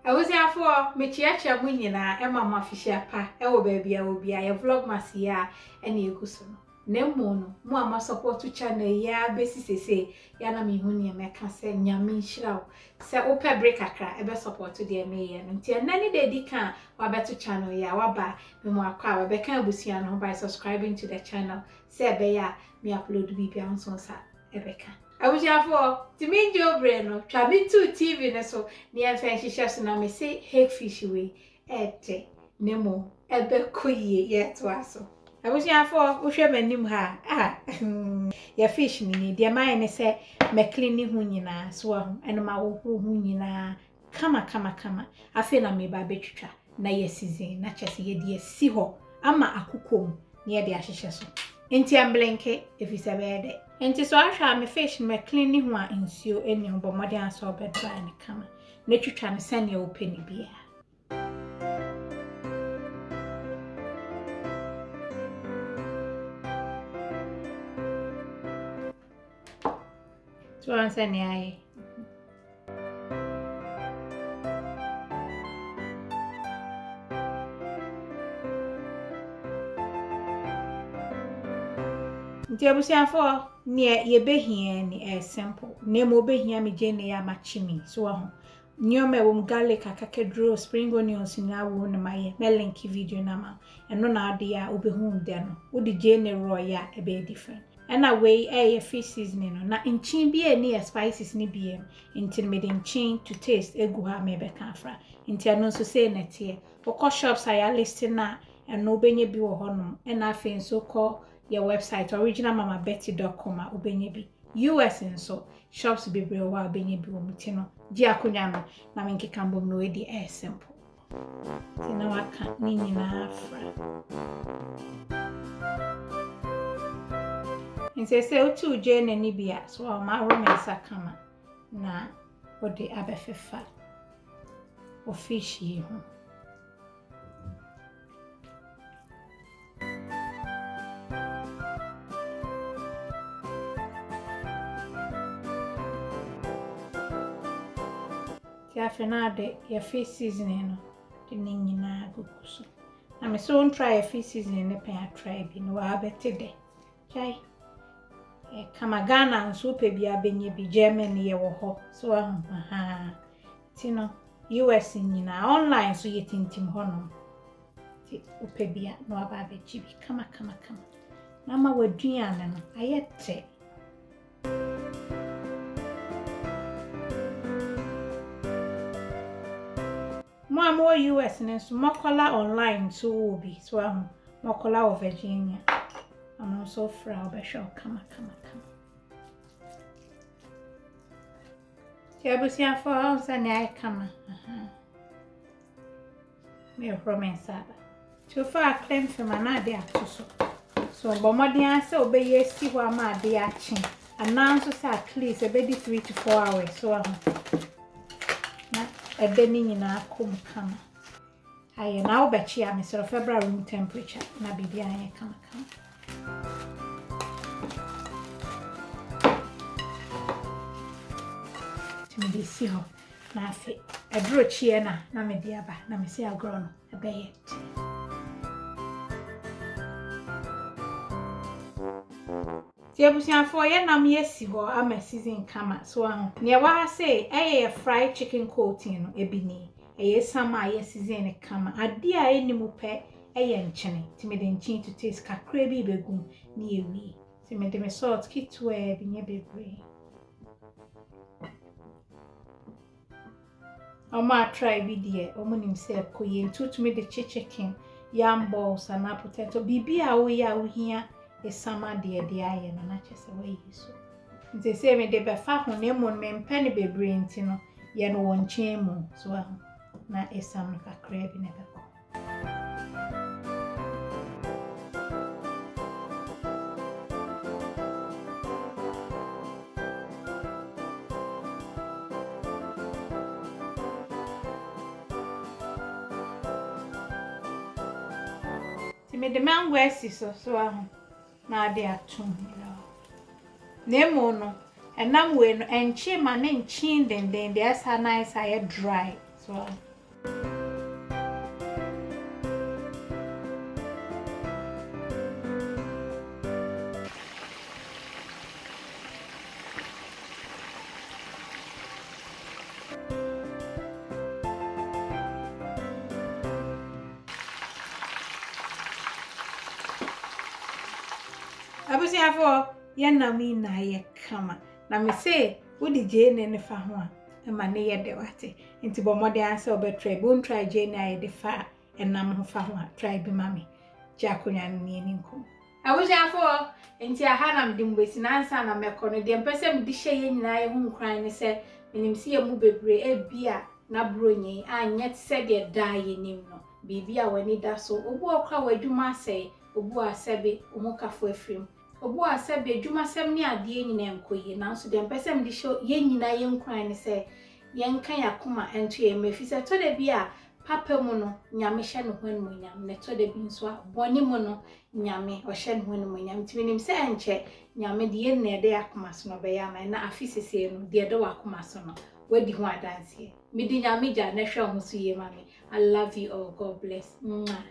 I was here for me chiacha munyina e mama fisher pa e wo baby a wo bia ye vlogmas ya e na eguso no nemo no mo ama support channel ya besi sese ya na me hu ne meka se nyame nhira wo se ope break akra e be support de me ye no ntia nani de di kan wa beto channel ya wa ba me mo akwa wa be kan abusia no by subscribing to the channel se be ya me upload bibia nso sa e be kan I was here for Timinjo Breno, Trabitu TV, so near fancy chefs, and I may say Hake fish away, ete, nemo, ebe kuye, yet was so. I was here for Ushaman Nimha, your fish mini, dear mine say, McCleany Hunina, swam, and my Hunina, kama, I feel a me by betra, na yes, is in, not just ye dear seaho, ama akukum, near the ashes. Inti amblenke if it's a bad. Inti so ahwa me fish me clean ho a nsuo eni obo mode aso obedra ne kama. Na twitwa ne sane openi bia. So ansane aye. Nti abusiafo ne ye behia ni simple ne mo behia me gene ya machimi so ho nyoma wom garlic akakedro spring onions na wo ne maye me link video na ma eno na ade ya obehu de no wo de gene raw ya e be different ena we e fish seasoning no na inchin bi e ne spices ni bi nti me de inchin to taste egu ha me be kan fra nti ano so say na tie wo shops aya list na eno benye bi wo honom ena afen so call your website originalmamabetty.com obenye bi US nso shops bebre wa obenye bi omuti no gi akonya no na menke kambom no e di simple tina waka ni nyina afra nsese otu je na ni bia so ma romesa kama na odi abefefa o fish yi ho Tiafenade ya fish seasoning no de nyina agukuso na me so try a fish seasoning ne pen try bi no wa bete de chai kama Ghana nso pe bia benye bi Germany ye wo ho so aha tino US nyina online so yetintim ho no ti ope bia no aba be chibi kama na ma waduane no ayete Mo US nso mokola online so will be so mokola of Virginia and also fra obesho kama Tiabusia for house and I kama me romance so far claim for manade atoso so bomodian say obeye si ho ama de achi announce say at least about 3 to 4 hours so Ebeni nyina akom kama aye na obechi a mesoro February room temperature na bibia aye kama timi si ho na afi edro chie na me dia ba na me si agro no ebeye Tiabusiafo ye nam yesi ho ama season kama so ne wa say eye fried chicken coating no ebini eye sama ye season kama ade a enimu pe eye nchene timede nchin to taste kakra bi begum ne ewi timede me salt kitwa binye bebre Oma try bi de omunim se koye ntutumi de chicken yam balls and potato bibia wo ya wo hia Esama de aye no na chese we yiso nti se me de be fa ho na emu me mpe ne bebre nti no ye no won chen mu so na esam kakra bi ne be ko ti me de mango esi so na ade atum nemo no enam we no enchi ma ne nchi den de asa nice aye dry so Abusiafo yenam na ye kama na me say wodi jene ne fa ho a ma ne ye de wate nti bo mode anse obetry bon try jene aye de fa enam ho fa ho a try bi mami jakonya ne ni nko abusiafo nti aha nam de mbesi na ansa na mekono de mpese me di hye ye nyina ye ho nkran ne se menim se ye mu bebre e bia na bronyi anya te se de da ye nim no bibia wani da so obu okwa wadwuma asai obu asebe omukafo afrim obu asebe adwumasem ne ade nyina enkoye nanso de mpesem de sho ye nyina ye nkran ne se ye nkan yakoma ento ye mefi se to de bia papa mu no nyame hye no hwanu nyam ne to de bi nso boni mu no nyame o hye no hwanu nyam timinim se enche nyame de ye na de yakoma so no be ya na afi sese no de de wakoma so no wadi ho adanse midi nyame ja na hwe ho so ye mami. I love you all. God bless. Mwah.